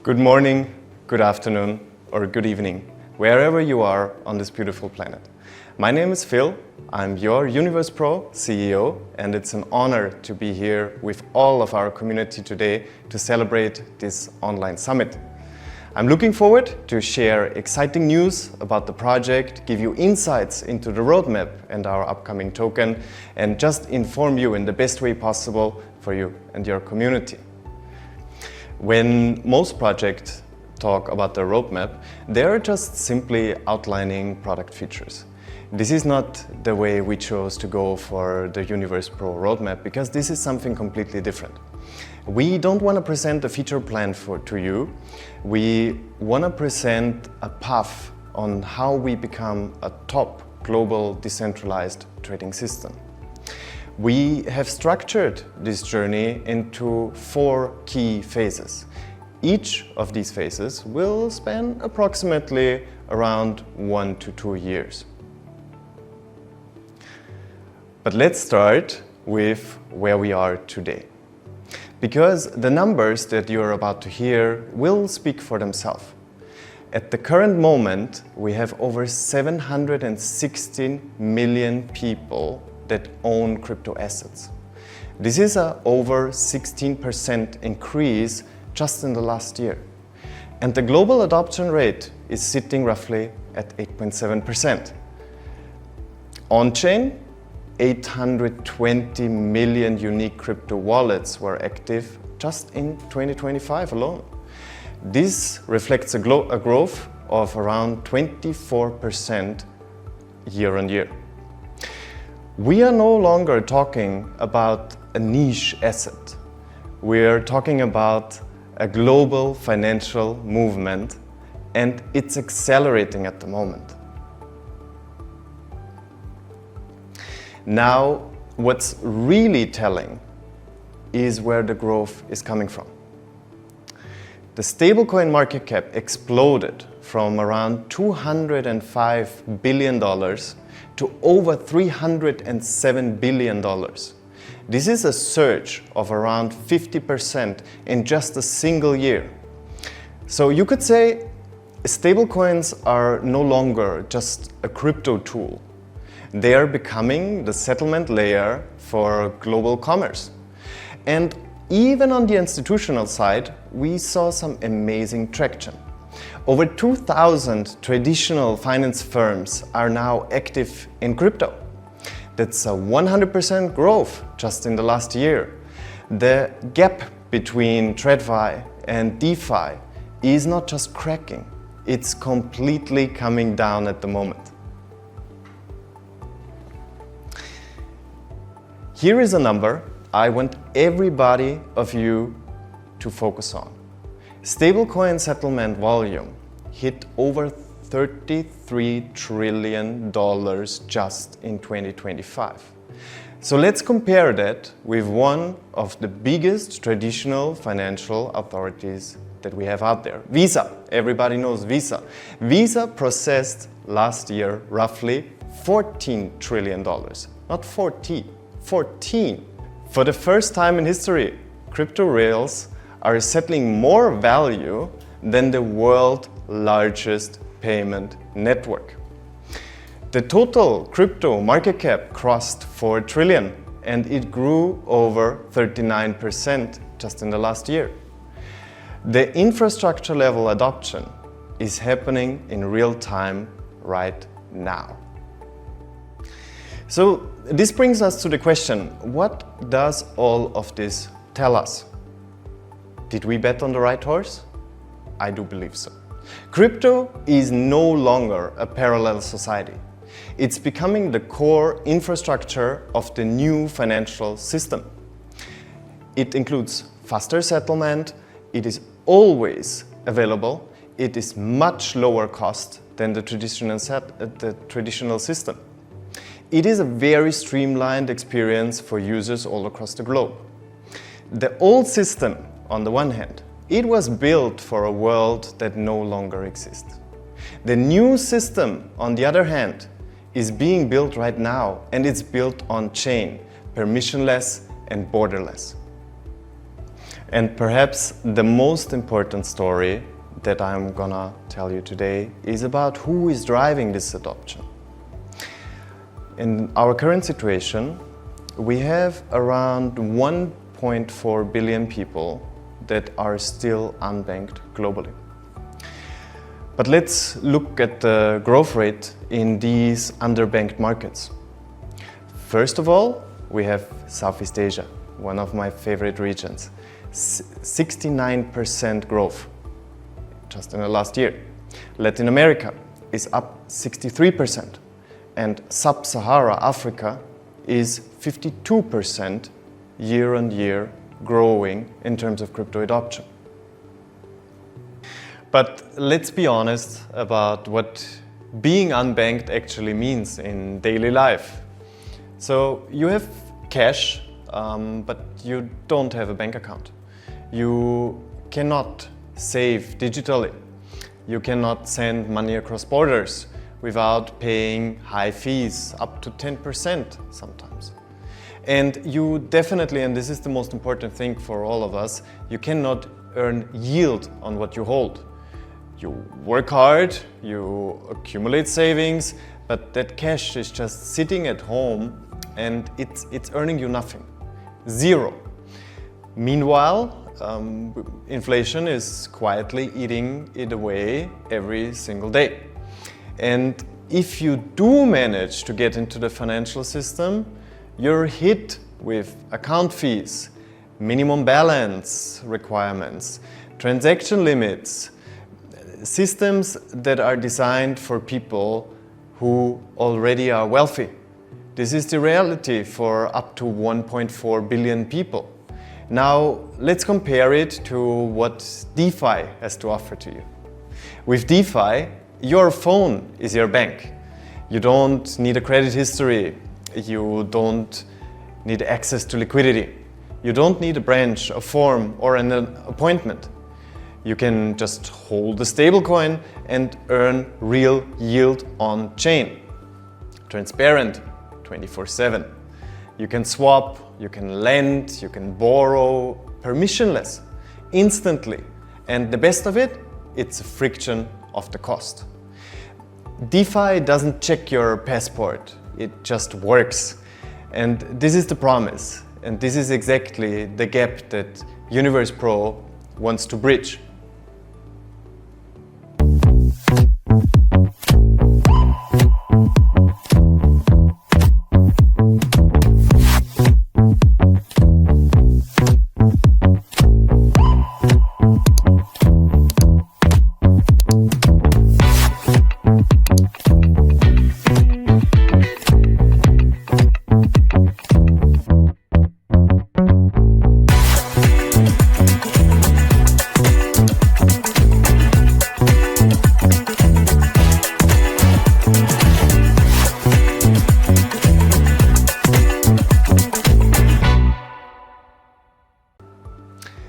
Good morning, good afternoon, or good evening, wherever you are on this beautiful planet. My name is Phil, I'm your Universe Pro CEO, and it's an honor to be here with all of our community today to celebrate this online summit. I'm looking forward to share exciting news about the project, give you insights into the roadmap and our upcoming token, and just inform you in the best way possible for you and your community. When most projects talk about the roadmap, they are just simply outlining product features. This is not the way we chose to go for the Universe Pro roadmap, because this is something completely different. We don't want to present a feature plan to you. We want to present a path on how we become a top global decentralized trading system. We have structured this journey into 4 key phases. Each of these phases will span approximately around 1 to 2 years. But let's start with where we are today. Because the numbers that you're about to hear will speak for themselves. At the current moment, we have over 716 million people that own crypto assets. This is an over 16% increase just in the last year. And the global adoption rate is sitting roughly at 8.7%. On-chain, 820 million unique crypto wallets were active just in 2025 alone. This reflects a growth of around 24% year on year. We are no longer talking about a niche asset. We are talking about a global financial movement, and it's accelerating at the moment. Now, what's really telling is where the growth is coming from. The stablecoin market cap exploded from around $205 billion to over $307 billion. This is a surge of around 50% in just a single year. So you could say stablecoins are no longer just a crypto tool. They are becoming the settlement layer for global commerce. And even on the institutional side, we saw some amazing traction. Over 2,000 traditional finance firms are now active in crypto. That's a 100% growth just in the last year. The gap between TradFi and DeFi is not just cracking, it's completely coming down at the moment. Here is a number I want everybody of you to focus on. Stablecoin settlement volume hit over $33 trillion just in 2025. So let's compare that with one of the biggest traditional financial authorities that we have out there, Visa. Everybody knows Visa. Visa processed last year roughly $14 trillion, not 40, 14. For the first time in history, crypto rails are settling more value than the world's largest payment network. The total crypto market cap crossed 4 trillion and it grew over 39% just in the last year. The infrastructure level adoption is happening in real time right now. So this brings us to the question, what does all of this tell us? Did we bet on the right horse? I do believe so. Crypto is no longer a parallel society. It's becoming the core infrastructure of the new financial system. It includes faster settlement, it is always available, it is much lower cost than the traditional system. It is a very streamlined experience for users all across the globe. The old system, on the one hand, it was built for a world that no longer exists. The new system, on the other hand, is being built right now, and it's built on chain, permissionless and borderless. And perhaps the most important story that I'm gonna tell you today is about who is driving this adoption. In our current situation, we have around 1.4 billion people that are still unbanked globally. But let's look at the growth rate in these underbanked markets. First of all, we have Southeast Asia, one of my favorite regions. 69% growth just in the last year. Latin America is up 63%, and Sub-Sahara Africa is 52% year on year growing in terms of crypto adoption. But let's be honest about what being unbanked actually means in daily life. So you have cash, but you don't have a bank account. You cannot save digitally. You cannot send money across borders without paying high fees, up to 10% sometimes. And you definitely, and this is the most important thing for all of us, you cannot earn yield on what you hold. You work hard, you accumulate savings, but that cash is just sitting at home and it's earning you nothing. Zero. Meanwhile, inflation is quietly eating it away every single day. And if you do manage to get into the financial system, you're hit with account fees, minimum balance requirements, transaction limits, systems that are designed for people who already are wealthy. This is the reality for up to 1.4 billion people. Now, let's compare it to what DeFi has to offer to you. With DeFi, your phone is your bank. You don't need a credit history. You don't need access to liquidity. You don't need a branch, a form, or an appointment. You can just hold the stablecoin and earn real yield on chain. Transparent, 24/7. You can swap, you can lend, you can borrow, permissionless, instantly. And the best of it, it's a friction of the cost. DeFi doesn't check your passport, it just works. And this is the promise. And this is exactly the gap that Universe Pro wants to bridge.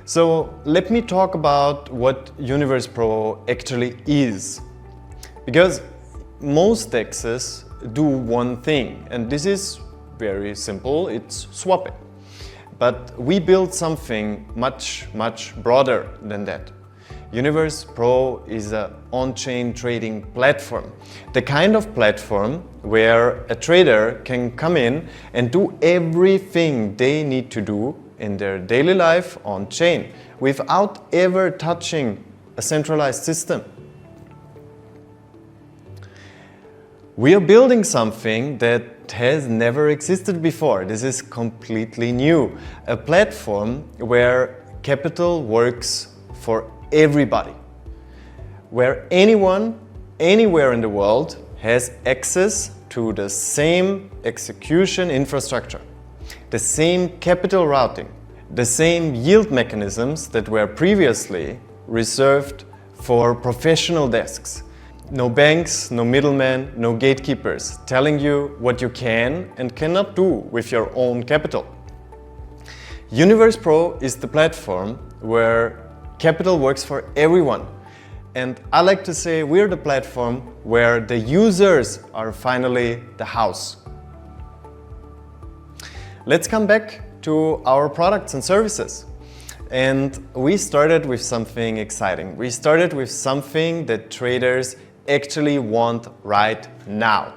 So let me talk about what Universe Pro actually is. Because most DEXs do one thing, and this is very simple, it's swapping. But we built something much broader than that. Universe Pro is an on-chain trading platform. The kind of platform where a trader can come in and do everything they need to do in their daily life on chain without ever touching a centralized system. We are building something that has never existed before. This is completely new. A platform where capital works for everybody. Where anyone, anywhere in the world has access to the same execution infrastructure, the same capital routing, the same yield mechanisms that were previously reserved for professional desks. No banks, no middlemen, no gatekeepers telling you what you can and cannot do with your own capital. Universe Pro is the platform where capital works for everyone. And I like to say we're the platform where the users are finally the house. Let's come back to our products and services. And we started with something exciting. We started with something that traders actually want right now.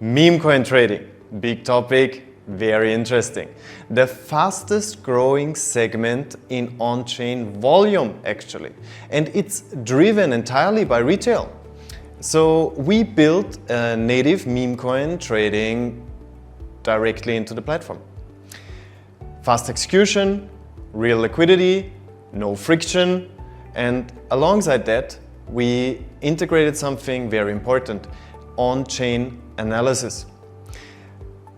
Meme coin trading, big topic, very interesting. The fastest growing segment in on-chain volume actually. And it's driven entirely by retail. So we built a native meme coin trading directly into the platform. Fast execution, real liquidity, no friction, and alongside that, we integrated something very important, on-chain analysis.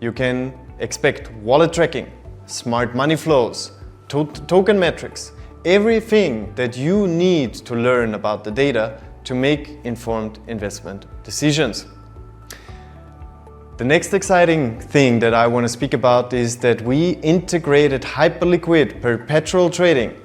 You can expect wallet tracking, smart money flows, token metrics, everything that you need to learn about the data to make informed investment decisions. The next exciting thing that I want to speak about is that we integrated hyperliquid perpetual trading.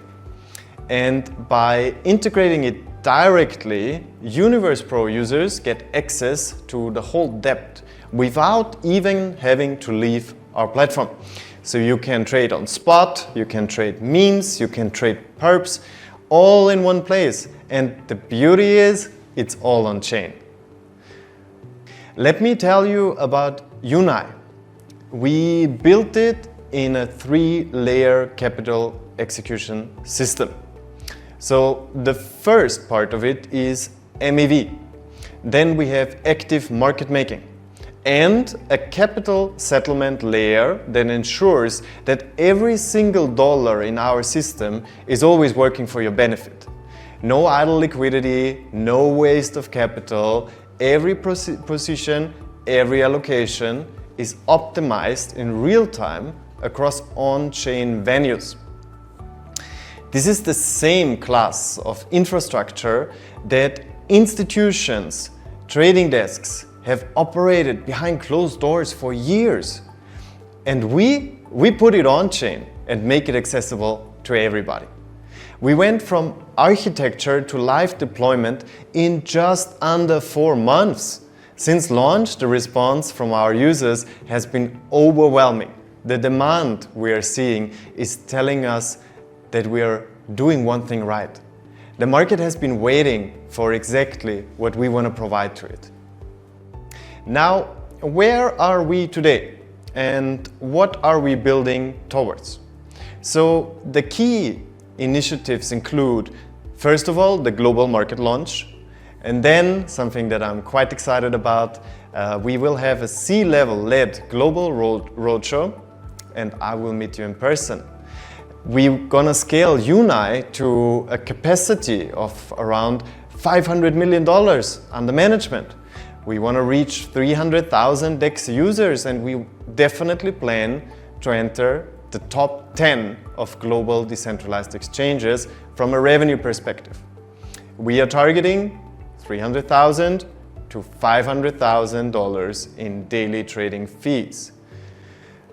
And by integrating it directly, Universe Pro users get access to the whole depth without even having to leave our platform. So you can trade on spot, you can trade memes, you can trade perps, all in one place. And the beauty is, it's all on chain. Let me tell you about Uni. We built it in a 3-layer capital execution system. So the first part of it is MEV. Then we have active market making and a capital settlement layer that ensures that every single dollar in our system is always working for your benefit. No idle liquidity, no waste of capital. Every position, every allocation is optimized in real time across on-chain venues. This is the same class of infrastructure that institutions, trading desks have operated behind closed doors for years. And we put it on-chain and make it accessible to everybody. We went from architecture to live deployment in just under 4 months. Since launch, the response from our users has been overwhelming. The demand we are seeing is telling us that we are doing one thing right. The market has been waiting for exactly what we want to provide to it. Now, where are we today? And what are we building towards? So the key initiatives include, first of all, the global market launch, and then something that I'm quite excited about, we will have a C-level led global roadshow, and I will meet you in person. We're gonna scale Uni to a capacity of around $500 million under management. We want to reach 300,000 DEX users, and we definitely plan to enter the top 10 of global decentralized exchanges from a revenue perspective. We are targeting $300,000 to $500,000 in daily trading fees.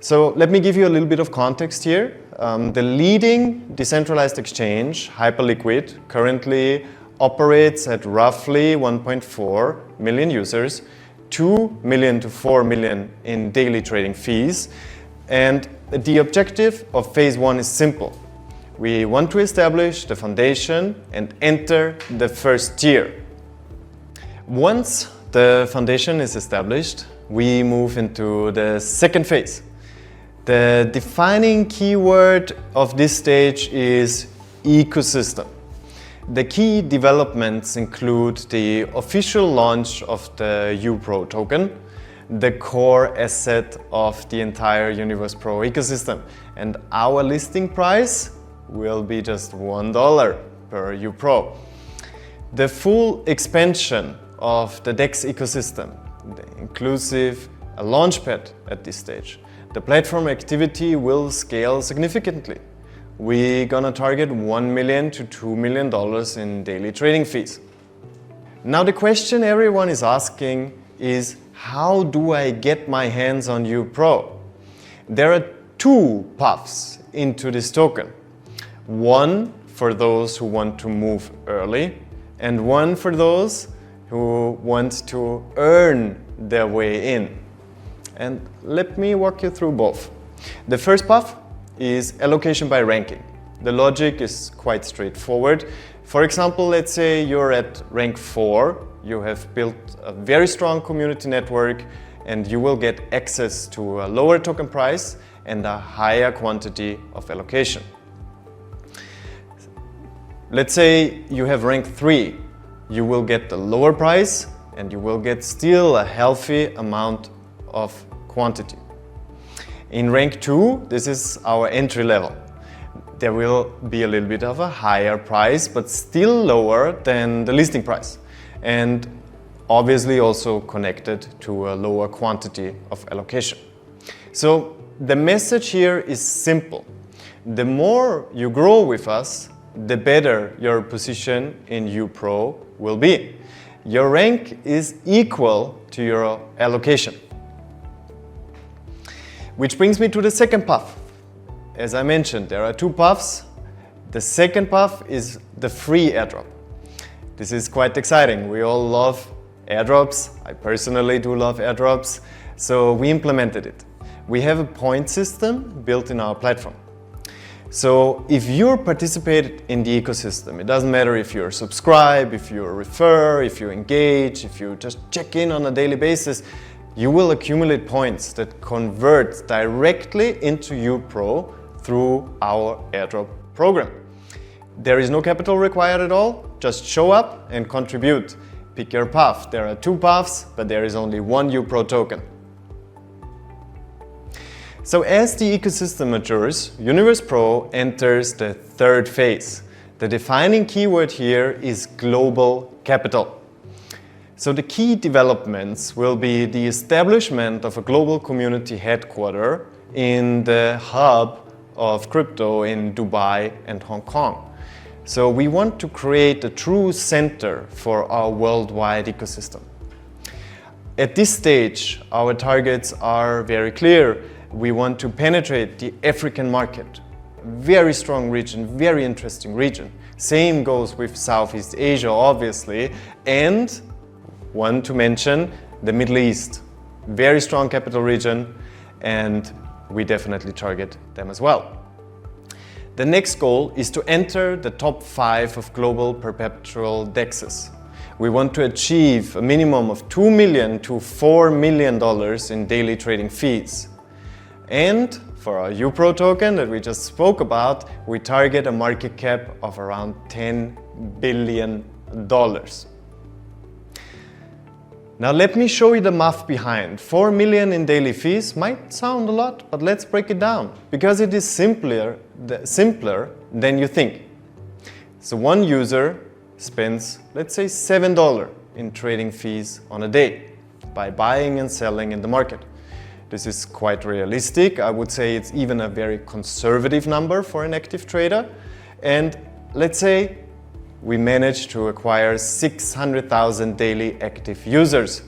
So let me give you a little bit of context here. The leading decentralized exchange, Hyperliquid, currently operates at roughly 1.4 million users, 2 million to 4 million in daily trading fees. And the objective of phase 1 is simple. We want to establish the foundation and enter the first tier. Once the foundation is established, we move into the second phase. The defining keyword of this stage is ecosystem. The key developments include the official launch of the UPro token, the core asset of the entire Universe Pro ecosystem, and our listing price will be just $1 per UPro. The full expansion of the DEX ecosystem, inclusive a launchpad at this stage. The platform activity will scale significantly. We're gonna target $1 million to $2 million in daily trading fees. Now the question everyone is asking is, how do I get my hands on UPro? There are 2 paths into this token. One for those who want to move early, and one for those who want to earn their way in. And let me walk you through both. The first path is allocation by ranking. The logic is quite straightforward. For example, let's say you're at rank 4, you have built a very strong community network, and you will get access to a lower token price and a higher quantity of allocation. Let's say you have rank 3, you will get the lower price and you will get still a healthy amount of quantity. In rank 2, this is our entry level. There will be a little bit of a higher price, but still lower than the listing price, and obviously also connected to a lower quantity of allocation. So the message here is simple. The more you grow with us, the better your position in UPro will be. Your rank is equal to your allocation. Which brings me to the second path. As I mentioned, there are 2 paths. The second path is the free airdrop. This is quite exciting. We all love airdrops. I personally do love airdrops. So we implemented it. We have a point system built in our platform. So if you participate in the ecosystem, it doesn't matter if you subscribe, if you refer, if you engage, if you just check in on a daily basis, you will accumulate points that convert directly into UPro through our airdrop program. There is no capital required at all, just show up and contribute. Pick your path. There are 2 paths, but there is only 1 UPro token. So as the ecosystem matures, Universe Pro enters the 3rd phase. The defining keyword here is global capital. So the key developments will be the establishment of a global community headquarters in the hub of crypto in Dubai and Hong Kong. So we want to create a true center for our worldwide ecosystem. At this stage, our targets are very clear. We want to penetrate the African market. Very strong region, very interesting region. Same goes with Southeast Asia, obviously, and one to mention, the Middle East. Very strong capital region, and we definitely target them as well. The next goal is to enter the top 5 of global perpetual DEXs. We want to achieve a minimum of $2 million to $4 million in daily trading fees. And for our UPro token that we just spoke about, we target a market cap of around $10 billion. Now let me show you the math behind. 4 million in daily fees might sound a lot, but let's break it down, because it is simpler than you think. So one user spends, let's say, $7 in trading fees on a day by buying and selling in the market. This is quite realistic. I would say it's even a very conservative number for an active trader. And let's say we managed to acquire 600,000 daily active users.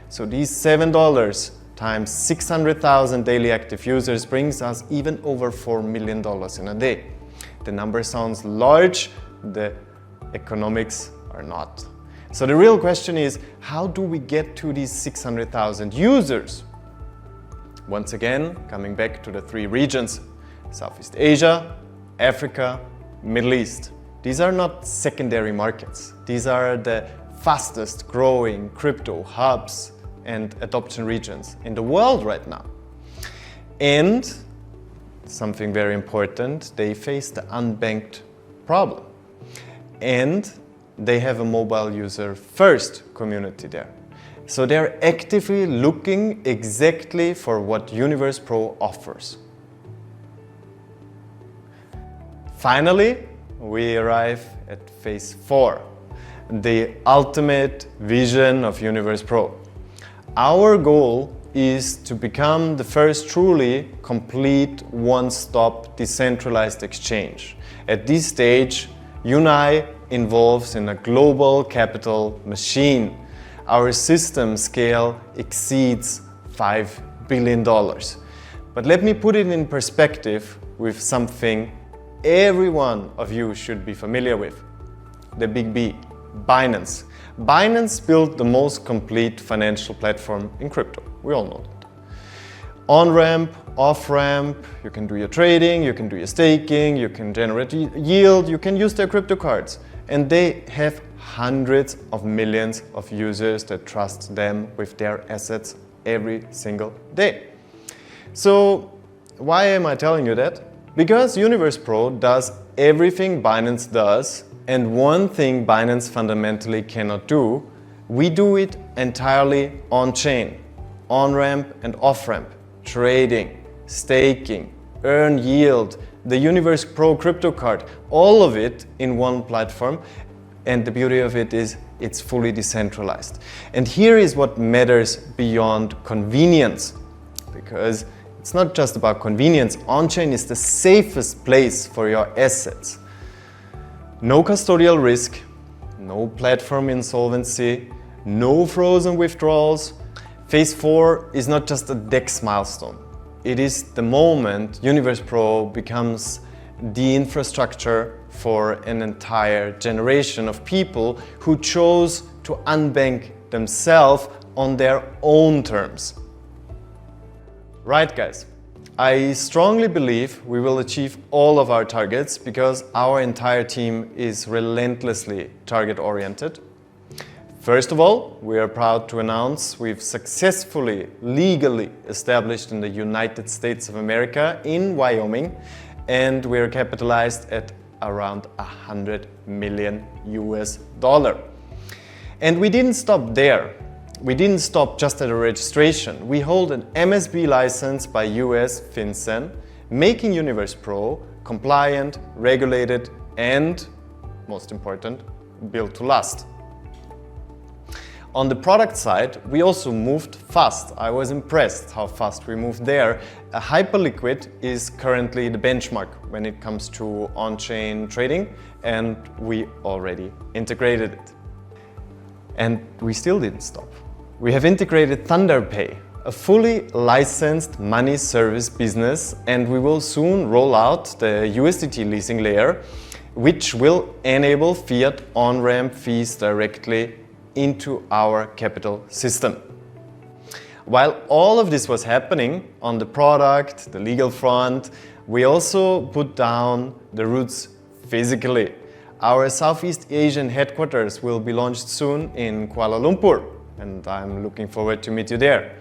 So these $7 times 600,000 daily active users brings us even over $4 million in a day. The number sounds large, the economics are not. So the real question is, how do we get to these 600,000 users? Once again, coming back to the 3 regions, Southeast Asia, Africa, Middle East. These are not secondary markets. These are the fastest growing crypto hubs and adoption regions in the world right now. And something very important, they face the unbanked problem. And they have a mobile user first community there. So they're actively looking exactly for what Universe Pro offers. Finally, we arrive at phase 4, the ultimate vision of Universe Pro. Our goal is to become the first truly complete one-stop decentralized exchange. At this stage, UNI involves in a global capital machine. Our system scale exceeds $5 billion. But let me put it in perspective with something every one of you should be familiar with. The big B, Binance. Binance built the most complete financial platform in crypto. We all know that. On-ramp, off-ramp, you can do your trading, you can do your staking, you can generate yield, you can use their crypto cards. And they have hundreds of millions of users that trust them with their assets every single day. So why am I telling you that? Because Universe Pro does everything Binance does, and one thing Binance fundamentally cannot do, we do it entirely on-chain, on-ramp and off-ramp, trading, staking, earn yield, the Universe Pro crypto card, all of it in one platform. And the beauty of it is it's fully decentralized. And here is what matters beyond convenience, because it's not just about convenience. On-chain is the safest place for your assets. No custodial risk, no platform insolvency, no frozen withdrawals. Phase 4 is not just a DEX milestone. It is the moment Universe Pro becomes the infrastructure for an entire generation of people who chose to unbank themselves on their own terms. Right, guys, I strongly believe we will achieve all of our targets because our entire team is relentlessly target-oriented. First of all, we are proud to announce we've successfully legally established in the United States of America in Wyoming, and we are capitalized at around $100 million US. And we didn't stop there. We didn't stop just at a registration. We hold an MSB license by US FinCEN, making Universe Pro compliant, regulated, and, most important, built to last. On the product side, we also moved fast. I was impressed how fast we moved there. A Hyperliquid is currently the benchmark when it comes to on-chain trading, and we already integrated it. And we still didn't stop. We have integrated ThunderPay, a fully licensed money service business, and we will soon roll out the USDT leasing layer, which will enable fiat on-ramp fees directly into our capital system. While all of this was happening on the product, the legal front, we also put down the roots physically. Our Southeast Asian headquarters will be launched soon in Kuala Lumpur, and I'm looking forward to meet you there.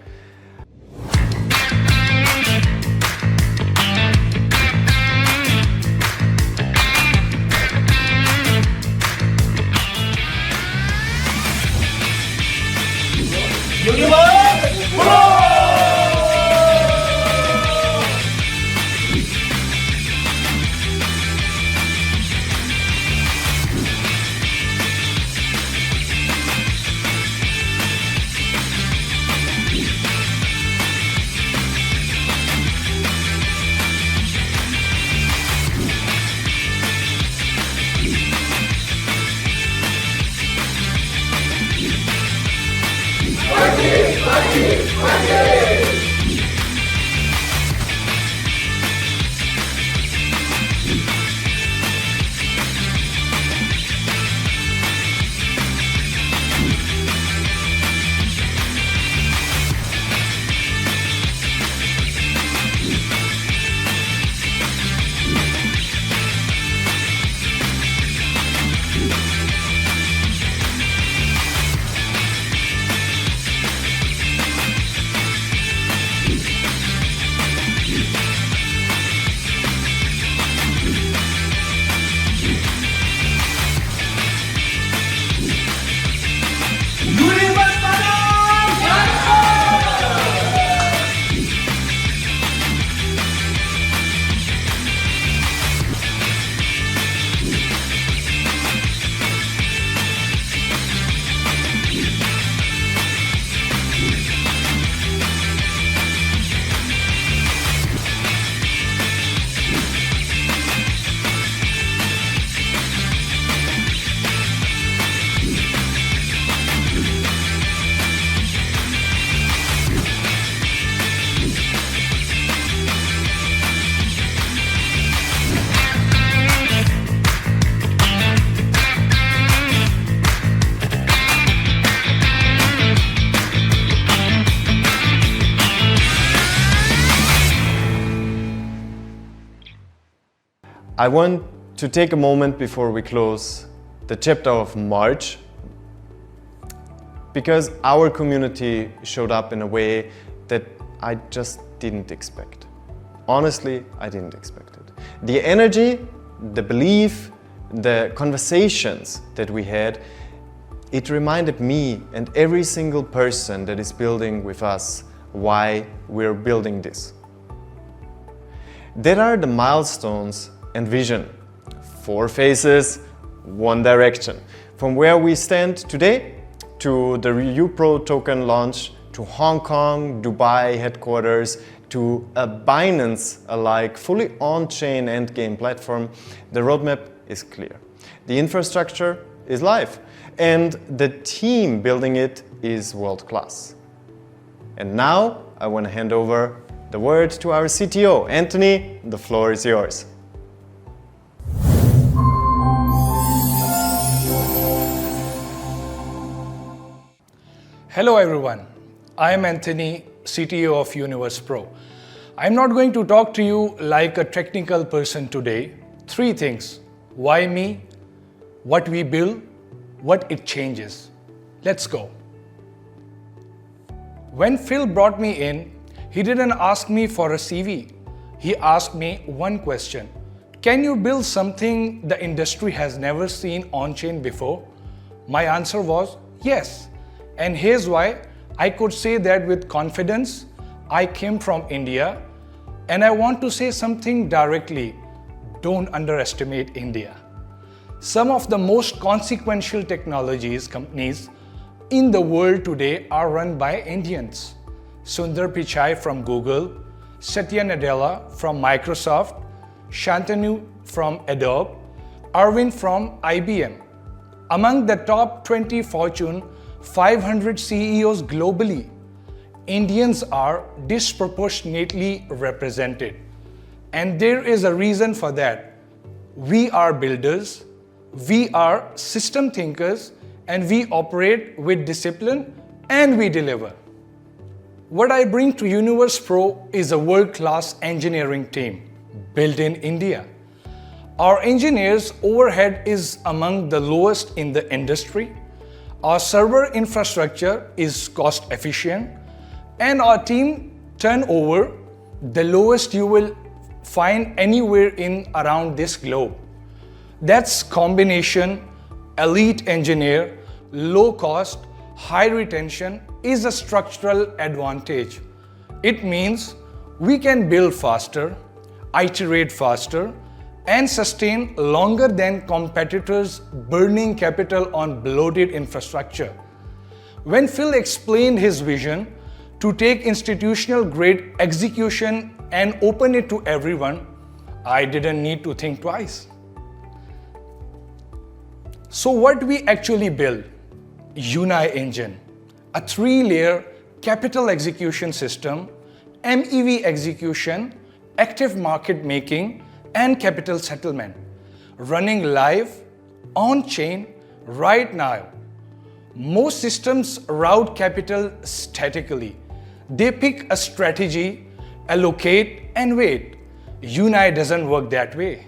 I want to take a moment before we close the chapter of March, because our community showed up in a way that I just didn't expect. Honestly, I didn't expect it. The energy, the belief, the conversations that we had, it reminded me and every single person that is building with us why we're building this. There are the milestones and vision. 4 phases, 1 direction. From where we stand today to the UPro token launch, to Hong Kong, Dubai headquarters, to a Binance-alike fully on-chain endgame platform, the roadmap is clear. The infrastructure is live, and the team building it is world-class. And now I want to hand over the word to our CTO. Anthony, the floor is yours. Hello everyone, I am Anthony, CTO of Universe Pro. I'm not going to talk to you like a technical person today. 3 things: why me, what we build, what it changes. Let's go. When Phil brought me in, he didn't ask me for a CV. He asked me one question: can you build something the industry has never seen on-chain before? My answer was yes. And here's why I could say that with confidence. I came from India, and I want to say something directly. Don't underestimate India. Some of the most consequential technologies companies in the world today are run by Indians. Sundar Pichai from Google, Satya Nadella from Microsoft, Shantanu from Adobe, Arvind from IBM. Among the top 20 Fortune 500 CEOs globally, Indians are disproportionately represented. And there is a reason for that. We are builders, we are system thinkers, and we operate with discipline and we deliver. What I bring to Universe Pro is a world-class engineering team built in India. Our engineers' overhead is among the lowest in the industry. Our server infrastructure is cost efficient, and our team turnover the lowest you will find anywhere in around this globe. That's combination elite engineer, low cost, high retention is a structural advantage. It means we can build faster, iterate faster, and sustain longer than competitors burning capital on bloated infrastructure. When Phil explained his vision to take institutional grade execution and open it to everyone, I didn't need to think twice. So what we actually build? Uni Engine, a 3-layer capital execution system, MEV execution, active market making, and capital settlement, running live on-chain right now. Most systems route capital statically. They pick a strategy, allocate, and wait. Uni doesn't work that way.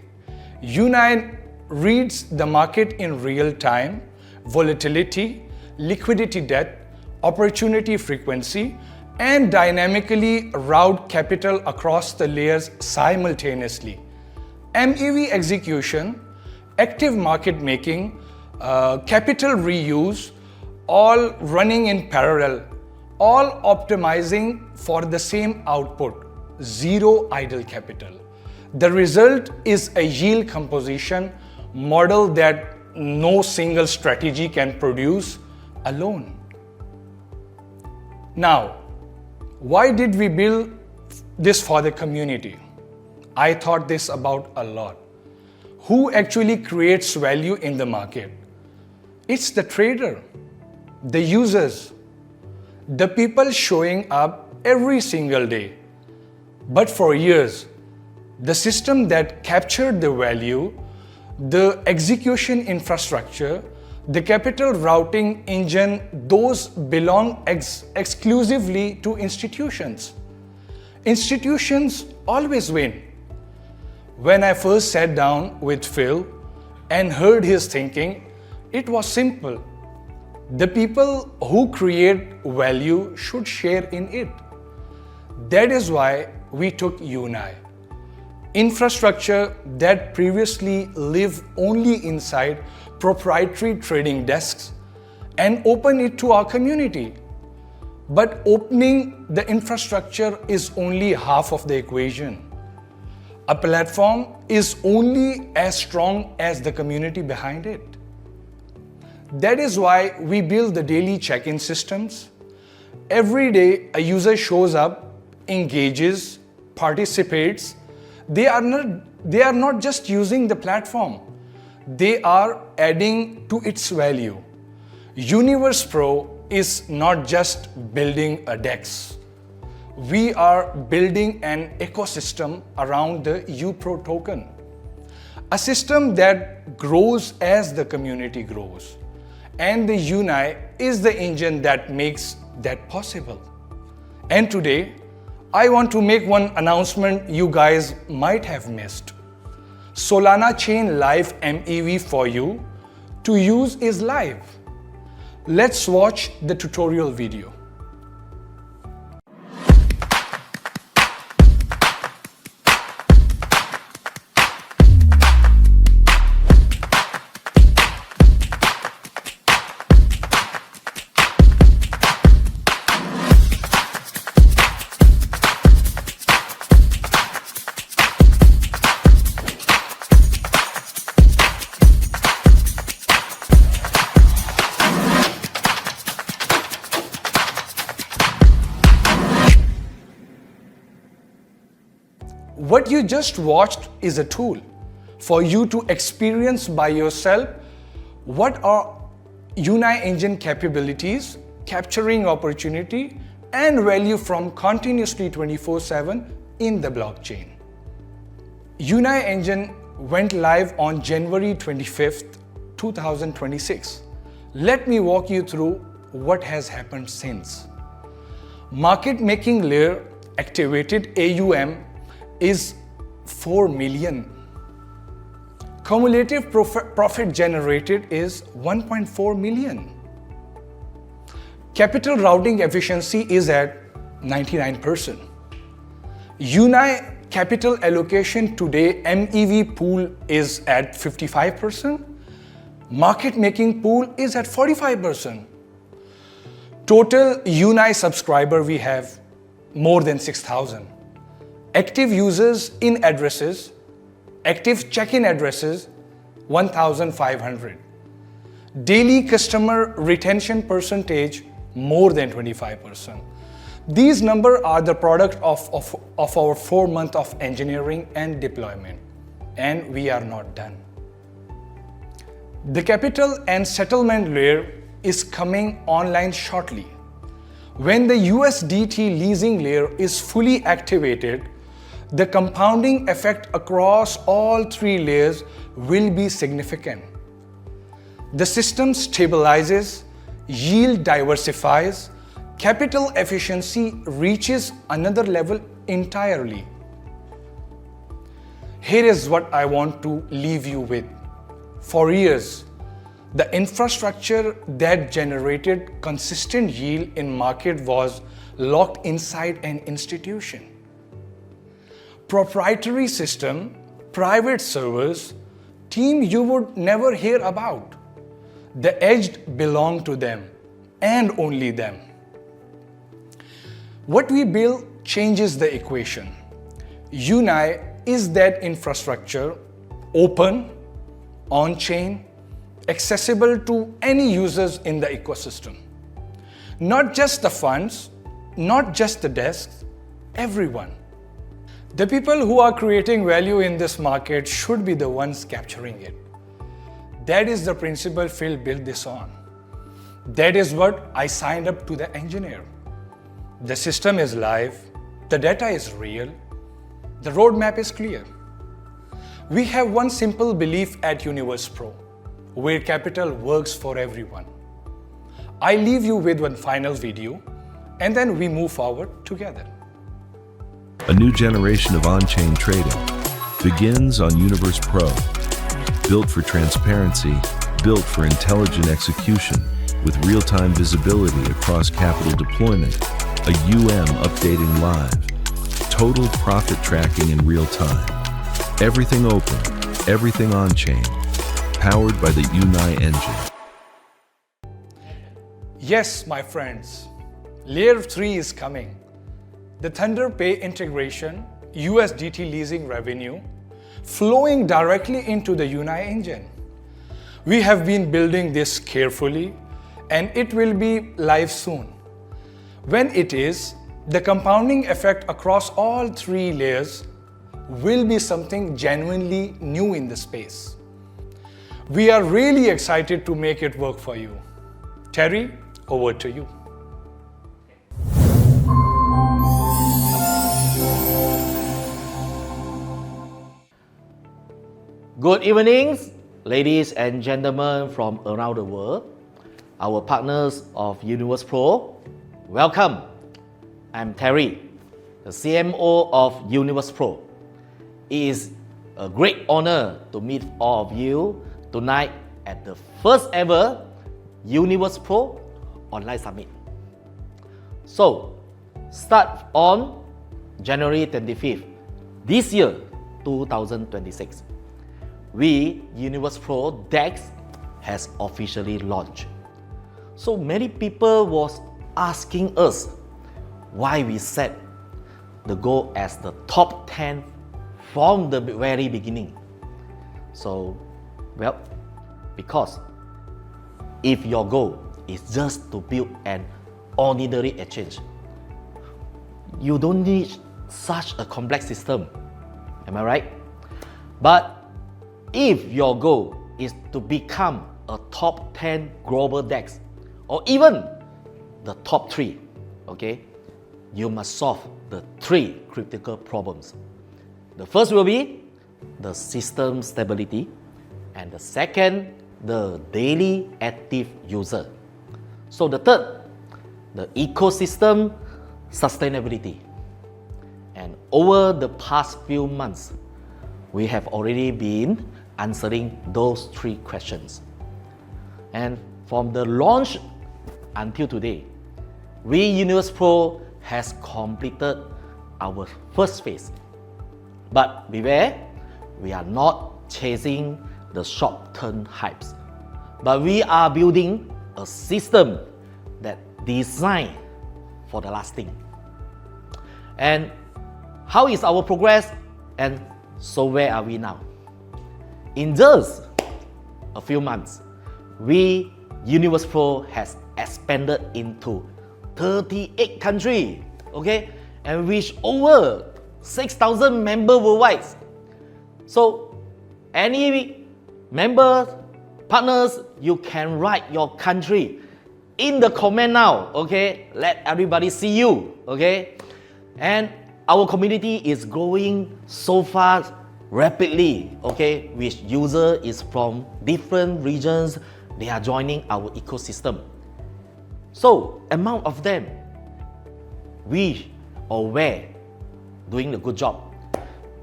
Uni reads the market in real time, volatility, liquidity depth, opportunity frequency, and dynamically route capital across the layers simultaneously. MEV execution, active market making, capital reuse, all running in parallel, all optimizing for the same output, zero idle capital. The result is a yield composition model that no single strategy can produce alone. Now, why did we build this for the community? I thought this about a lot. Who actually creates value in the market? It's the trader, the users, the people showing up every single day. But for years, the system that captured the value, the execution infrastructure, the capital routing engine, those belong exclusively to institutions. Institutions always win. When I first sat down with Phil and heard his thinking, it was simple. The people who create value should share in it. That is why we took Unai, infrastructure that previously lived only inside proprietary trading desks, and open it to our community. But opening the infrastructure is only half of the equation. A platform is only as strong as the community behind it. That is why we build the daily check-in systems. Every day a user shows up, engages, participates. They are not just using the platform. They are adding to its value. Universe Pro is not just building a DEX. We are building an ecosystem around the UPro token. A system that grows as the community grows. And the Unai is the engine that makes that possible. And today, I want to make one announcement you guys might have missed. Solana Chain Live MEV for you to use is live. Let's watch the tutorial video. What you just watched is a tool for you to experience by yourself what are Unai engine capabilities, capturing opportunity and value from continuously 24/7 in the blockchain. Unai engine went live on January 25th, 2026. Let me walk you through what has happened since. Market making layer activated AUM is 4 million. Cumulative profit generated is 1.4 million. Capital routing efficiency is at 99%. Unai capital allocation today MEV pool is at 55%. Market making pool is at 45%. Total Unai subscriber we have more than 6,000. Active users in addresses, active check-in addresses, 1,500. Daily customer retention percentage, more than 25%. These numbers are the product of our 4 months of engineering and deployment, and we are not done. The capital and settlement layer is coming online shortly. When the USDT leasing layer is fully activated, the compounding effect across all 3 layers will be significant. The system stabilizes, yield diversifies, capital efficiency reaches another level entirely. Here is what I want to leave you with. For years, the infrastructure that generated consistent yield in market was locked inside an institution. Proprietary system, private servers, team you would never hear about. The edge belonged to them and only them. What we build changes the equation. Unai is that infrastructure, open, on-chain, accessible to any users in the ecosystem. Not just the funds, not just the desks, everyone. The people who are creating value in this market should be the ones capturing it. That is the principle Phil built this on. That is what I signed up to the engineer. The system is live, the data is real, the roadmap is clear. We have one simple belief at Universe Pro, where capital works for everyone. I leave you with one final video, and then we move forward together. A new generation of on-chain trading. begins on Universe Pro. Built for transparency, built for intelligent execution, with real-time visibility across capital deployment, a updating live, total profit tracking in real time, everything open, everything on-chain, powered by the Unai engine. Yes, my friends, Layer 3 is coming. The Thunder Pay integration, USDT leasing revenue, flowing directly into the Unai engine. We have been building this carefully, and it will be live soon. When it is, the compounding effect across all three layers will be something genuinely new in the space. We are really excited to make it work for you. Terry, over to you. Good evening, ladies and gentlemen from around the world, our partners of Universe Pro. Welcome. I'm Terry, the CMO of Universe Pro. It is a great honor to meet all of you tonight at the first ever Universe Pro Online Summit. So, start on January 25th, this year, 2026. We, Universe Pro DEX, has officially launched. So many people was asking us why we set the goal as the top 10 from the very beginning. So, well, because if your goal is just to build an ordinary exchange, you don't need such a complex system. Am I right? But if your goal is to become a top 10 global DEX, or even the top 3, okay, you must solve the 3 critical problems. The first will be the system stability, and the second, the daily active user. So the third, the ecosystem sustainability. And over the past few months, we have already been answering those 3 questions. And from the launch until today, we Universe Pro has completed our first phase. But beware, we are not chasing the short-term hypes, but we are building a system that designed for the lasting. And how is our progress? And so where are we now? In just a few months, we Universe Pro has expanded into 38 countries, okay, and reached over 6,000 members worldwide. So, any members, partners, you can write your country in the comment now, okay? Let everybody see you, okay? And our community is growing so fast, rapidly, okay, which user is from different regions, they are joining our ecosystem. So, amount of them, we or where doing the good job?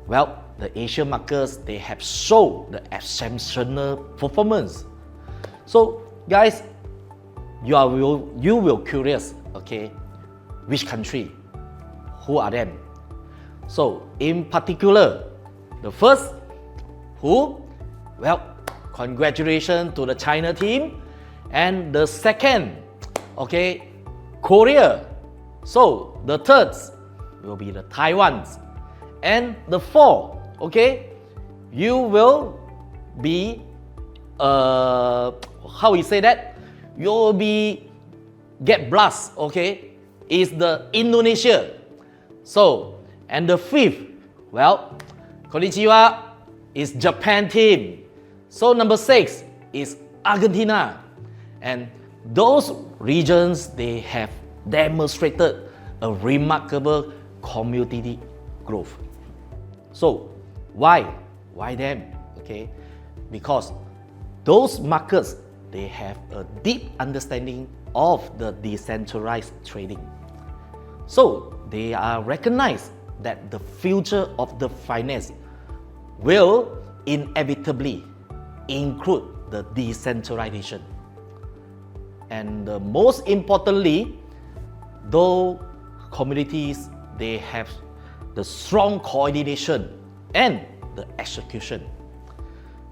Well, the Asian markets, they have shown the exceptional performance. So, guys, you will curious, okay, which country, who are them? So, in particular, the first, who? Well, congratulations to the China team. And the second, okay, Korea. So, the third will be the Taiwan. And the fourth, okay, you will be, how we say that? You will be, get blast, okay, is the Indonesia. So, and the fifth, well, konnichiwa, is Japan team. So number 6 is Argentina. And those regions, they have demonstrated a remarkable community growth. So why? Why them? Okay, because those markets, they have a deep understanding of the decentralized trading. So they are recognized that the future of the finance will inevitably include the decentralization. And most importantly, though communities, they have the strong coordination and the execution.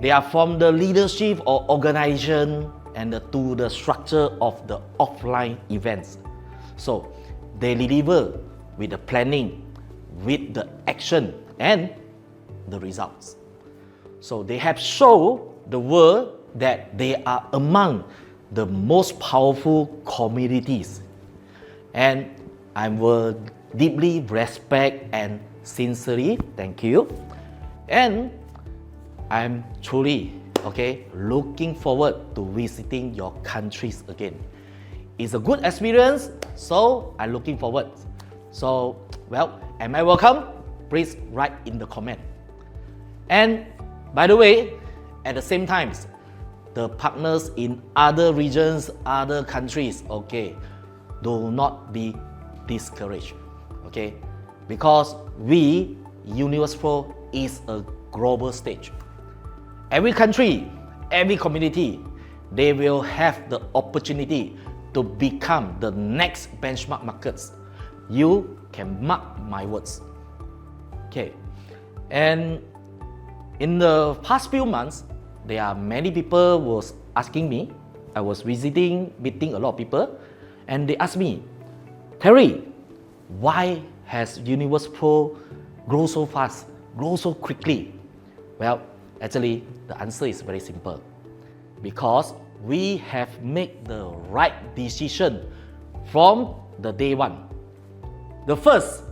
They are from the leadership or organization and to the structure of the offline events. So they deliver with the planning, with the action and the results. So they have shown the world that they are among the most powerful communities. And I will deeply respect and sincerely thank you. And I'm truly looking forward to visiting your countries again. It's a good experience, so I'm looking forward. So, well, am I welcome? Please write in the comment. And by the way, at the same time, the partners in other regions, other countries, do not be discouraged, because we, Universe Pro, is a global stage. Every country, every community, they will have the opportunity to become the next benchmark markets. You can mark my words. And in the past few months, there are many people was asking me. I was meeting a lot of people, and they asked me, Terry, why has Universe Pro grow so fast, grow so quickly? Well, actually, the answer is very simple. Because we have made the right decision from the day one. The first,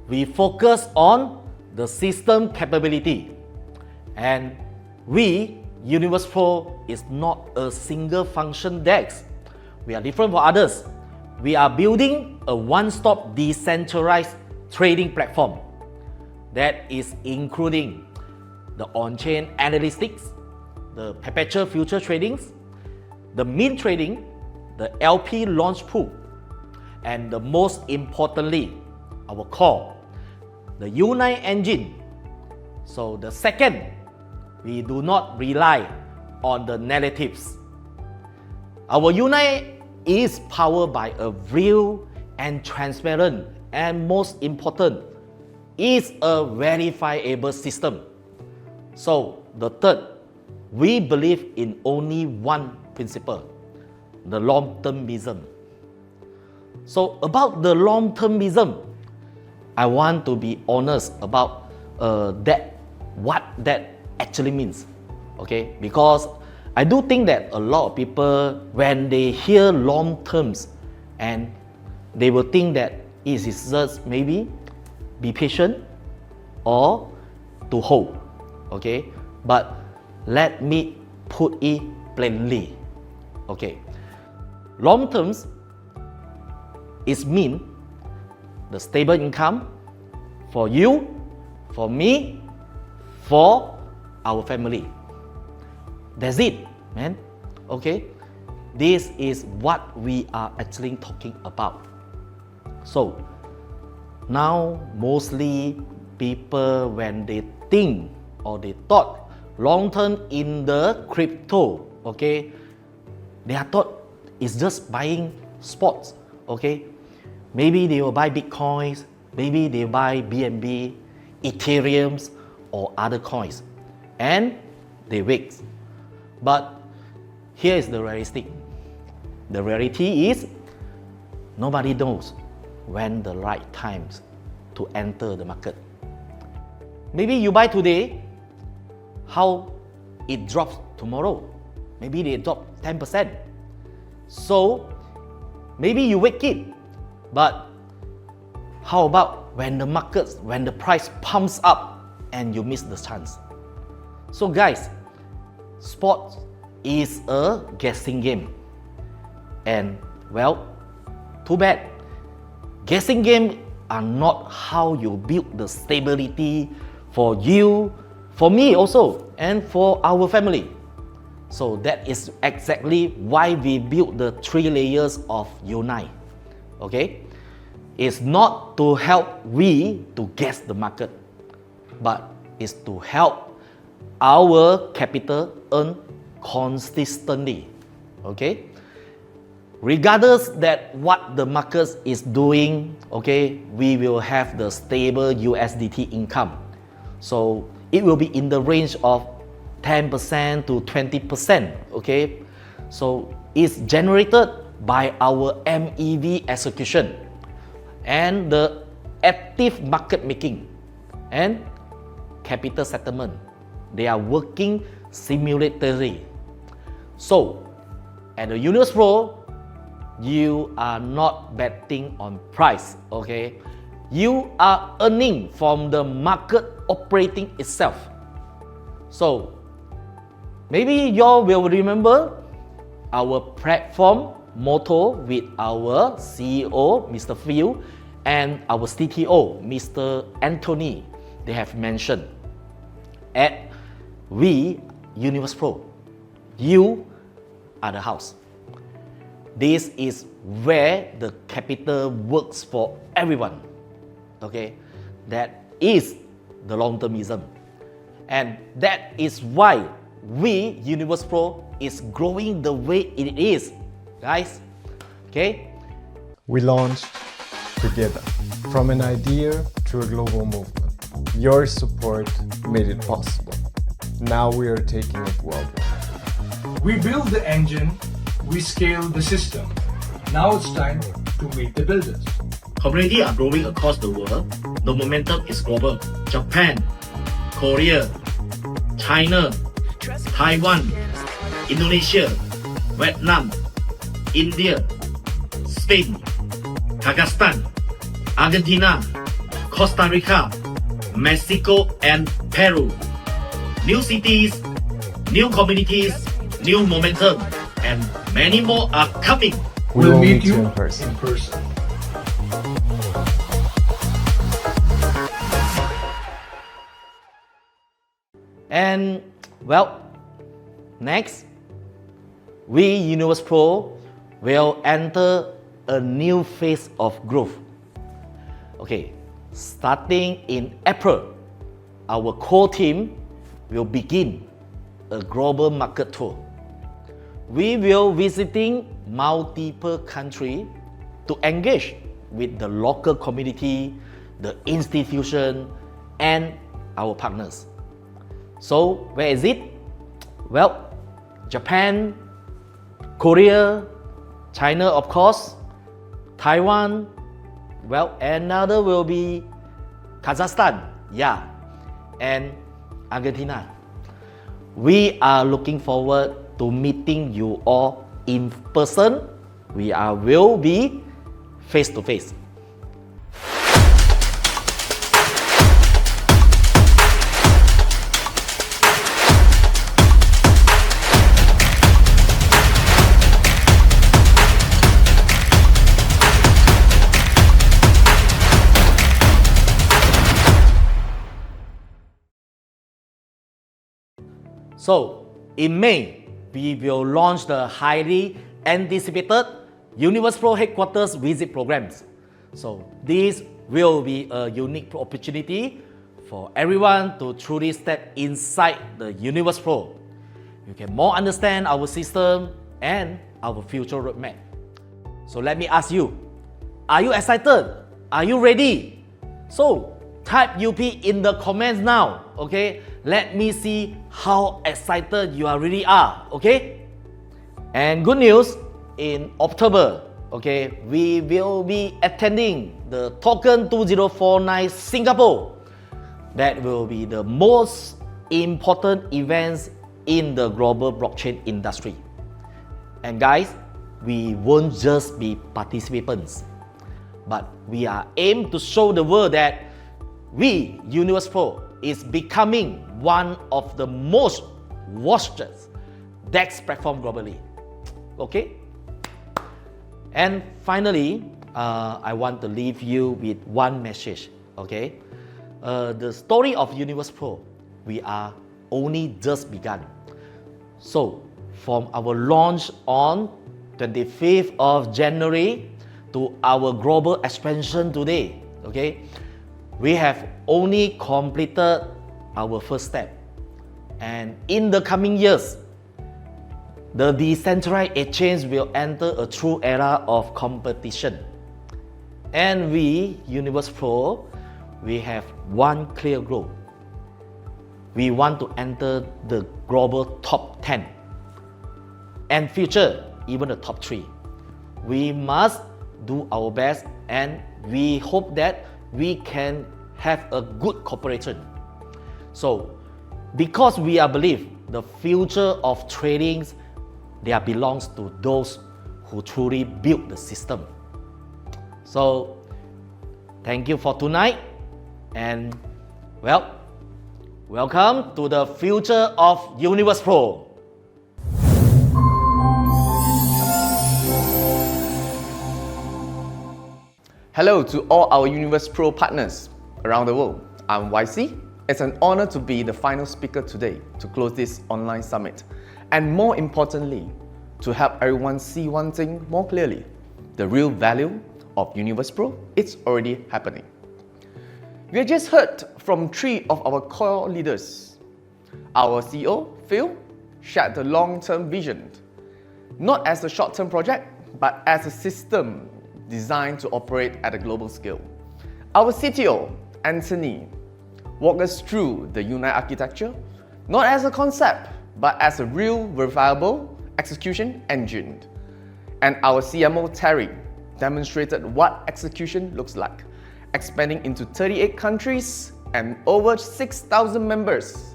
we focus on the system capability. And we, Universe Pro, is not a single function DEX. We are different from others. We are building a one-stop decentralized trading platform that is including the on-chain analytics, the perpetual future tradings, the mint trading, the LP launch pool, and the most importantly, our core, the Unite engine. So the second, we do not rely on the narratives. Our Unite is powered by a real and transparent, and most important, is a verifiable system. So the third, we believe in only one principle, the long-termism. So about the long-termism, I want to be honest about what that actually means. Because I do think that a lot of people, when they hear long terms, and they will think that it is just maybe be patient or to hold. But let me put it plainly. Long terms is mean the stable income for you, for me, for our family. That's it, man. This is what we are actually talking about. So now mostly people, when they think or they thought long term in the crypto, they are thought it's just buying spots. Maybe they will buy Bitcoins, maybe they buy BNB, Ethereums, or other coins, and they wait. But here is the realistic. The reality is nobody knows when the right times to enter the market. Maybe you buy today, how it drops tomorrow. Maybe they drop 10%. So maybe you wait it, but how about when the markets, when the price pumps up and you miss the chance? So guys, sports is a guessing game. And well, too bad. Guessing games are not how you build the stability for you, for me also, and for our family. So that is exactly why we built the 3 layers of Unite. It's not to help we to guess the market, but it's to help our capital earn consistently. Okay, regardless that what the market is doing, okay, we will have the stable USDT income. So it will be in the range of 10% to 20%. Okay, so it's generated by our MEV execution and the active market making and capital settlement. They are working simultaneously. So at the Universe Pro, you are not betting on price, okay? You are earning from the market operating itself. So maybe you all will remember our platform motto with our CEO, Mr. Phil, and our CTO, Mr. Anthony. They have mentioned at we Universe Pro, you are the house. This is where the capital works for everyone. Okay, that is the long-termism, and that is why we Universe Pro is growing the way it is, guys. Okay, We launched together from an idea to a global movement. Your support made it possible. Now we are taking it worldwide. We build the engine, we scale the system. Now it's time to meet the builders. Community are growing across the world. The momentum is global. Japan, Korea, China, Taiwan, Indonesia, Vietnam, India, Spain, Kazakhstan, Argentina, Costa Rica, Mexico, and Peru. New cities, new communities, new momentum, and many more are coming. We will meet you in person. And well, next, we Universe Pro will enter a new phase of growth. Okay, starting in April, our core team will begin a global market tour. We will visiting multiple countries to engage with the local community, the institution, and our partners. So where is it? Well, Japan, Korea, China, of course, Taiwan, well, another will be Kazakhstan, yeah, and Argentina. We are looking forward to meeting you all in person. We will be face to face. So, in May, we will launch the highly anticipated Universe Pro headquarters visit programs. So, this will be a unique opportunity for everyone to truly step inside the Universe Pro. You can more understand our system and our future roadmap. So, let me ask you, are you excited? Are you ready? So, type UP in the comments now, okay? Let me see how excited you really are, okay? And good news, in October, okay, we will be attending the Token 2049 Singapore. That will be the most important events in the global blockchain industry. And guys, we won't just be participants, but we are aimed to show the world that we, Universe Pro, is becoming one of the most watched DEX platform globally. Okay? And finally, I want to leave you with one message. Okay? The story of Universe Pro, we are only just begun. So, from our launch on 25th of January to our global expansion today, okay, we have only completed our first step. And in the coming years, the decentralized exchange will enter a true era of competition. And we, Universe Pro, we have one clear goal. We want to enter the global top 10 and future even the top 3. We must do our best and we hope that we can have a good cooperation. So, because we are believe the future of trading there belongs to those who truly build the system. So, thank you for tonight and well, welcome to the future of Universe Pro. Hello to all our Universe Pro partners around the world. I'm YC. It's an honor to be the final speaker today to close this online summit. And more importantly, to help everyone see one thing more clearly. The real value of Universe Pro, it's already happening. We have just heard from 3 of our core leaders. Our CEO, Phil, shared the long-term vision, not as a short-term project, but as a system designed to operate at a global scale. Our CTO, Anthony, walked us through the Unite architecture, not as a concept, but as a real, verifiable execution engine. And our CMO Terry demonstrated what execution looks like, expanding into 38 countries and over 6,000 members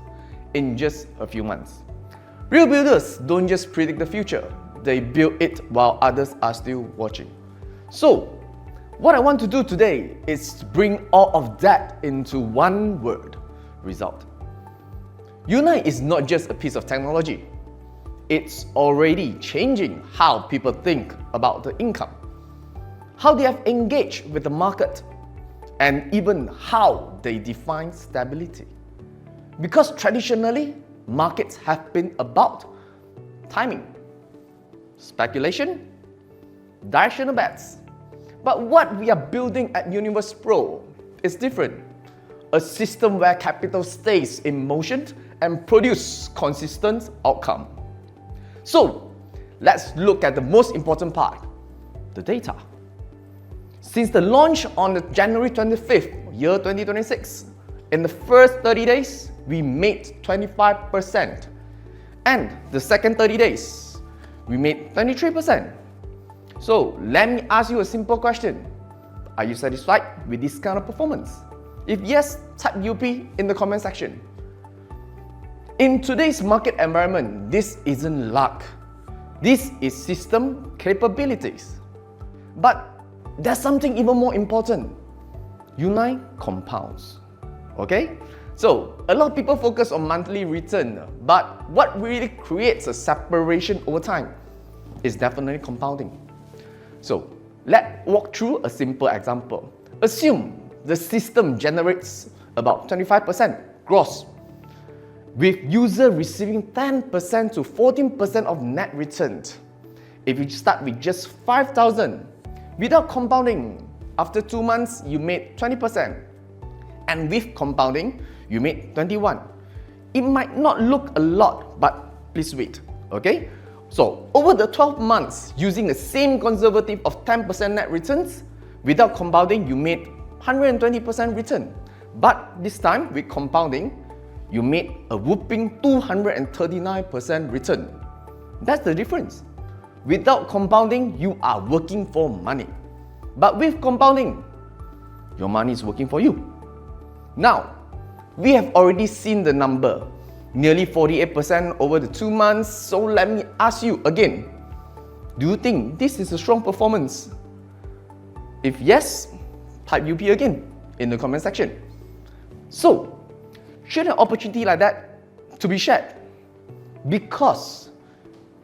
in just a few months. Real builders don't just predict the future, they build it while others are still watching. So, what I want to do today is bring all of that into one word: result. Unite is not just a piece of technology. It's already changing how people think about the income, how they have engaged with the market, and even how they define stability. Because traditionally, markets have been about timing, speculation, directional bets. But what we are building at Universe Pro is different. A system where capital stays in motion and produce consistent outcome. So, let's look at the most important part, the data. Since the launch on the January 25th, year 2026, in the first 30 days, we made 25%. And the second 30 days, we made 23%. So let me ask you a simple question. Are you satisfied with this kind of performance? If yes, type UP in the comment section. In today's market environment, this isn't luck. This is system capabilities. But there's something even more important. Unite compounds. Okay? So, a lot of people focus on monthly return, but what really creates a separation over time is definitely compounding. So, let's walk through a simple example. Assume the system generates about 25% gross, with user receiving 10% to 14% of net return. If you start with just 5,000, without compounding, after 2 months, you made 20%. And with compounding, you made 21. It might not look a lot, but please wait, okay? So, over the 12 months, using the same conservative of 10% net returns, without compounding, you made 120% return. But this time, with compounding, you made a whopping 239% return. That's the difference. Without compounding, you are working for money. But with compounding, your money is working for you. Now, we have already seen the number, nearly 48% over the 2 months. So let me ask you again, do you think this is a strong performance? If yes, type UP again in the comment section. So, should an opportunity like that to be shared? Because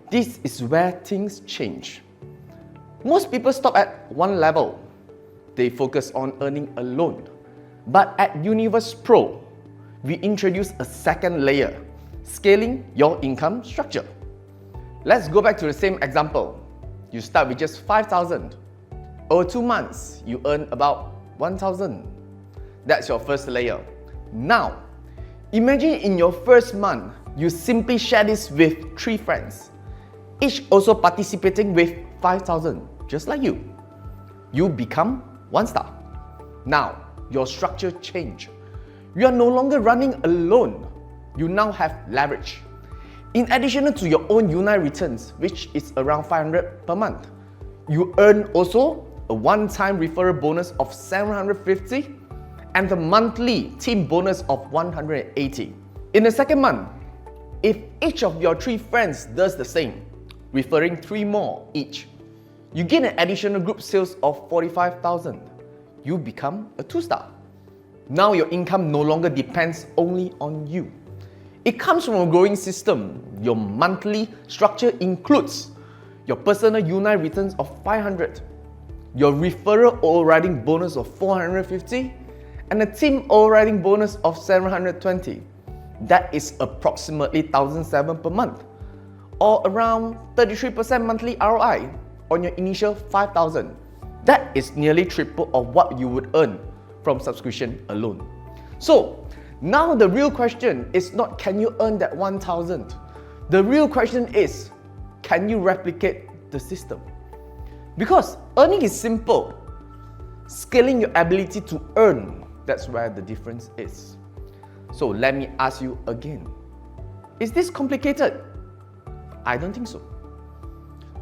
this is where things change. Most people stop at one level. They focus on earning alone. But at Universe Pro, we introduce a second layer, scaling your income structure. Let's go back to the same example. You start with just 5,000. Over 2 months, you earn about 1,000. That's your first layer. Now, imagine in your first month, You simply share this with 3 friends, each also participating with 5,000, just like you. You become 1 star. Now, your structure change. You are no longer running alone. You now have leverage. In addition to your own unit returns, which is around 500 per month, you earn also a one-time referral bonus of 750 and the monthly team bonus of 180. In the second month, if each of your 3 friends does the same, referring 3 more each, you gain an additional group sales of 45,000. You become a 2-star. Now your income no longer depends only on you. It comes from a growing system. Your monthly structure includes your personal unit returns of 500, your referral overriding bonus of 450, and a team overriding bonus of 720. That is approximately 1,007 per month, or around 33% monthly ROI on your initial 5,000. That is nearly triple of what you would earn from subscription alone. So, now the real question is not can you earn that 1,000? The real question is, can you replicate the system? Because earning is simple. Scaling your ability to earn, that's where the difference is. So let me ask you again. Is this complicated? I don't think so.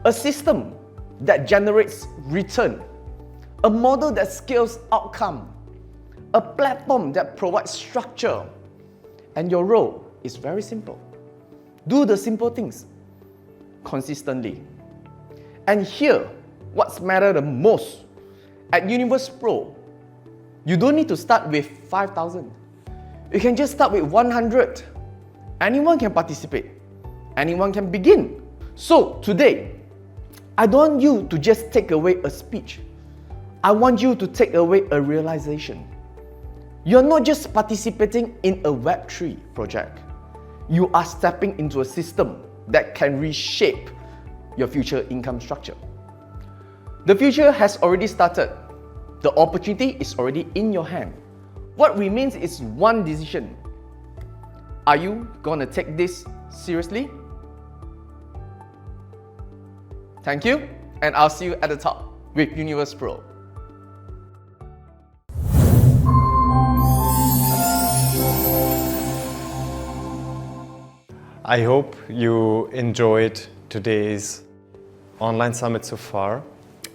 A system that generates return, a model that scales outcome, a platform that provides structure, and your role is very simple. Do the simple things consistently. And here, what's matter the most at Universe Pro, you don't need to start with 5,000. You can just start with 100. Anyone can participate. Anyone can begin. So today, I don't want you to just take away a speech. I want you to take away a realization. You're not just participating in a Web3 project. You are stepping into a system that can reshape your future income structure. The future has already started. The opportunity is already in your hand. What remains is one decision. Are you gonna take this seriously? Thank you, and I'll see you at the top with Universe Pro. I hope you enjoyed today's online summit so far.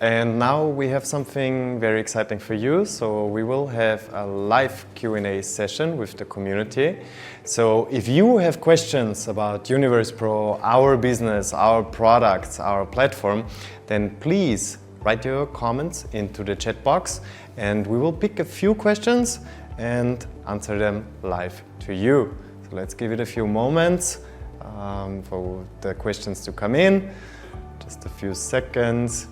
And now we have something very exciting for you. So we will have a live Q&A session with the community. So if you have questions about Universe Pro, our business, our products, our platform, then please write your comments into the chat box and we will pick a few questions and answer them live to you. So let's give it a few moments for the questions to come in. Just a few seconds.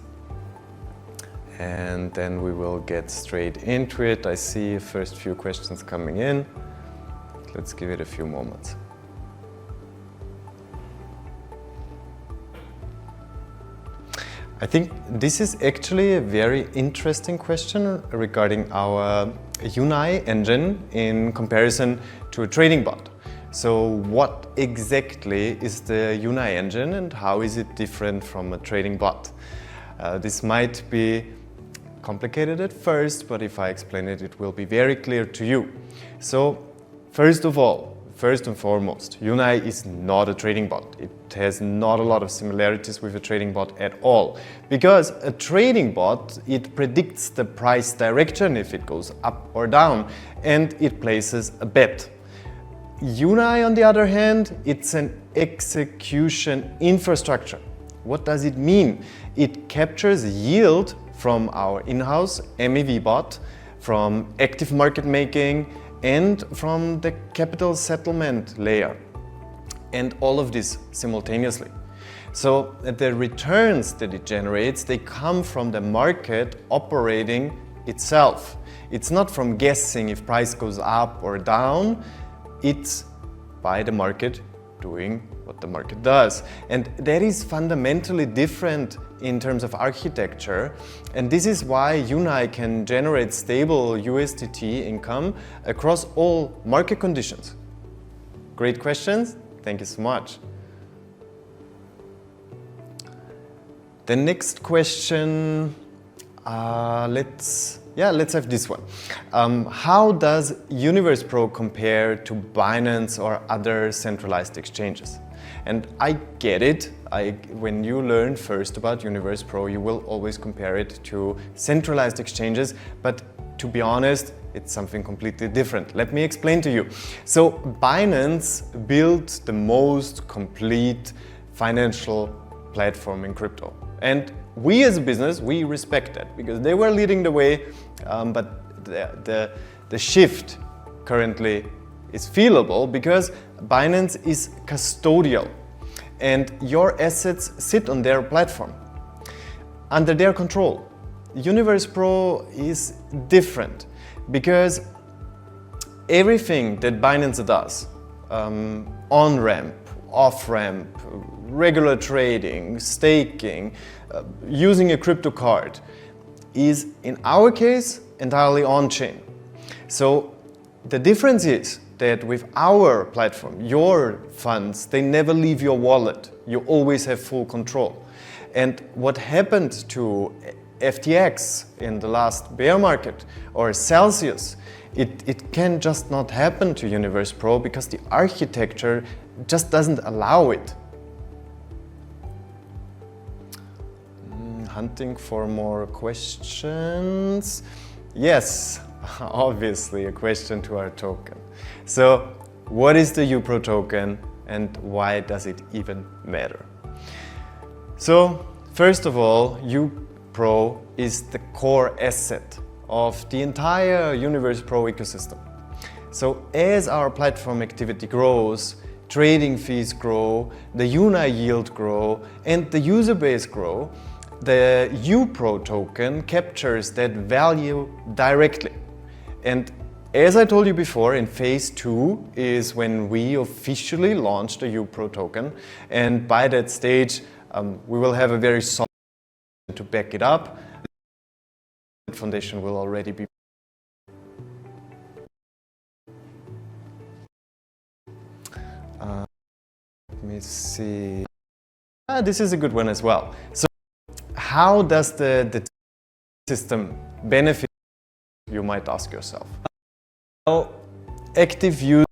And then we will get straight into it. I see first few questions coming in. Let's give it a few moments. I think this is actually a very interesting question regarding our Unai engine in comparison to a trading bot. So what exactly is the Unai engine and how is it different from a trading bot? This might be complicated at first, but if I explain it, it will be very clear to you. So first of all, first and foremost, Unai is not a trading bot. It has not a lot of similarities with a trading bot at all. Because a trading bot, it predicts the price direction if it goes up or down, and it places a bet. Unai, on the other hand, it's an execution infrastructure. What does it mean? It captures yield from our in-house MEV bot, from active market making, and from the capital settlement layer. And all of this simultaneously. So the returns that it generates, they come from the market operating itself. It's not from guessing if price goes up or down. It's by the market doing what the market does. And that is fundamentally different in terms of architecture. And this is why Unai can generate stable USDT income across all market conditions. Great questions. Thank you so much. The next question, let's have this one. How does Universe Pro compare to Binance or other centralized exchanges? And I get it. When you learn first about Universe Pro, you will always compare it to centralized exchanges, but to be honest, it's something completely different. Let me explain to you. So Binance built the most complete financial platform in crypto. And we as a business, we respect that because they were leading the way, but the shift currently is feelable because Binance is custodial and your assets sit on their platform, under their control. Universe Pro is different because everything that Binance does, on-ramp, off-ramp, regular trading, staking, using a crypto card, is in our case entirely on-chain. So the difference is that with our platform, your funds, they never leave your wallet. You always have full control. And what happened to FTX in the last bear market or Celsius, it can just not happen to Universe Pro because the architecture just doesn't allow it. Hunting for more questions. Yes, obviously a question to our token. So what is the UPRO token and why does it even matter? So first of all, UPRO is the core asset of the entire Universe Pro ecosystem. So as our platform activity grows, trading fees grow, the UNI yield grow, and the user base grow, the UPRO token captures that value directly. And as I told you before, in phase 2 is when we officially launch the UPRO token. And by that stage, we will have a very solid to back it up. The foundation will already be. Let me see. This is a good one as well. So how does the system benefit, you might ask yourself? Well, active users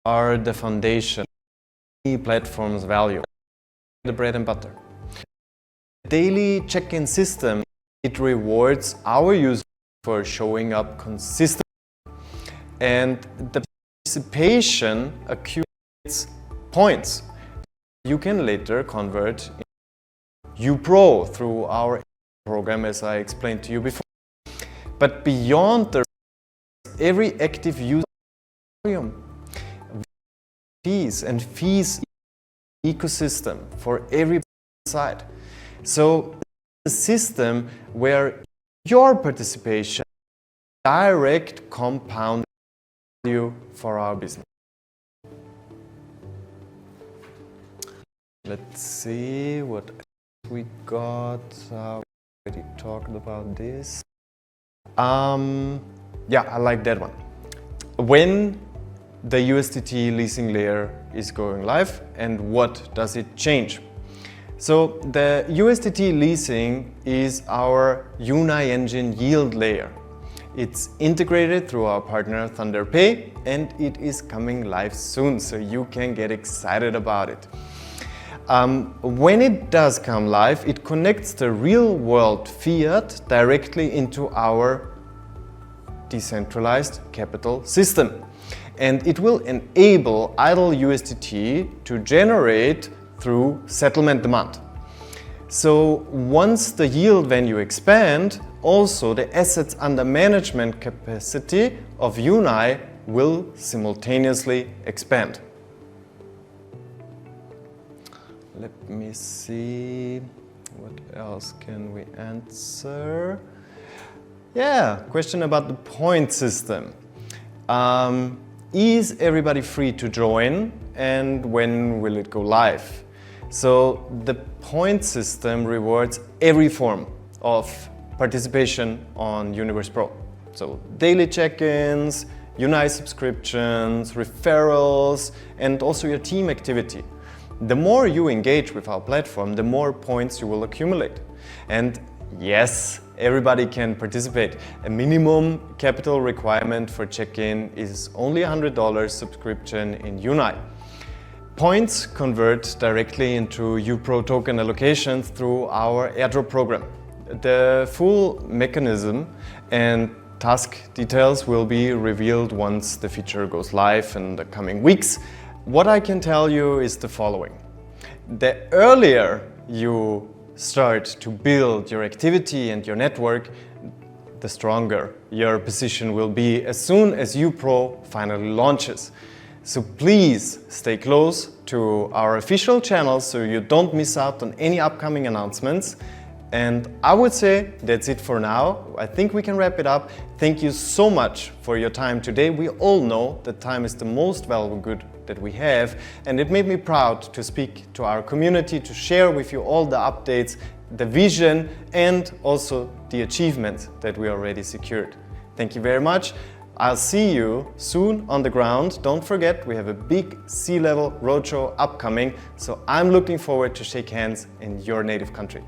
are the foundation, the platform's value, the bread and butter. The daily check-in system, it rewards our users for showing up consistently. And the participation accumulates points. You can later convert UPRO through our program, as I explained to you before. But beyond the every active user fees and fees ecosystem for every side. So a system where your participation direct compound value for our business. Let's see what we got. Already talked about this. Yeah, I like that one. When the USDT leasing layer is going live and what does it change? So the USDT leasing is our UNI engine yield layer. It's integrated through our partner ThunderPay and it is coming live soon, so you can get excited about it. When it does come live, it connects the real-world fiat directly into our decentralized capital system. And it will enable idle USDT to generate through settlement demand. So once the yield value expand, also the assets under management capacity of UNI will simultaneously expand. Let me see, what else can we answer? Yeah, question about the point system. Is everybody free to join and when will it go live? So the point system rewards every form of participation on Universe Pro. So daily check-ins, Unite subscriptions, referrals, and also your team activity. The more you engage with our platform, the more points you will accumulate. And yes, everybody can participate. A minimum capital requirement for check-in is only $100 subscription in Unite. Points convert directly into UPro token allocations through our airdrop program. The full mechanism and task details will be revealed once the feature goes live in the coming weeks. What I can tell you is the following. The earlier you start to build your activity and your network, the stronger your position will be as soon as UPro finally launches. So please stay close to our official channels so you don't miss out on any upcoming announcements. And I would say that's it for now. I think we can wrap it up. Thank you so much for your time today. We all know that time is the most valuable good that we have, and it made me proud to speak to our community, to share with you all the updates, the vision, and also the achievements that we already secured. Thank you very much. I'll see you soon on the ground. Don't forget, we have a big C-level roadshow upcoming, so I'm looking forward to shake hands in your native country.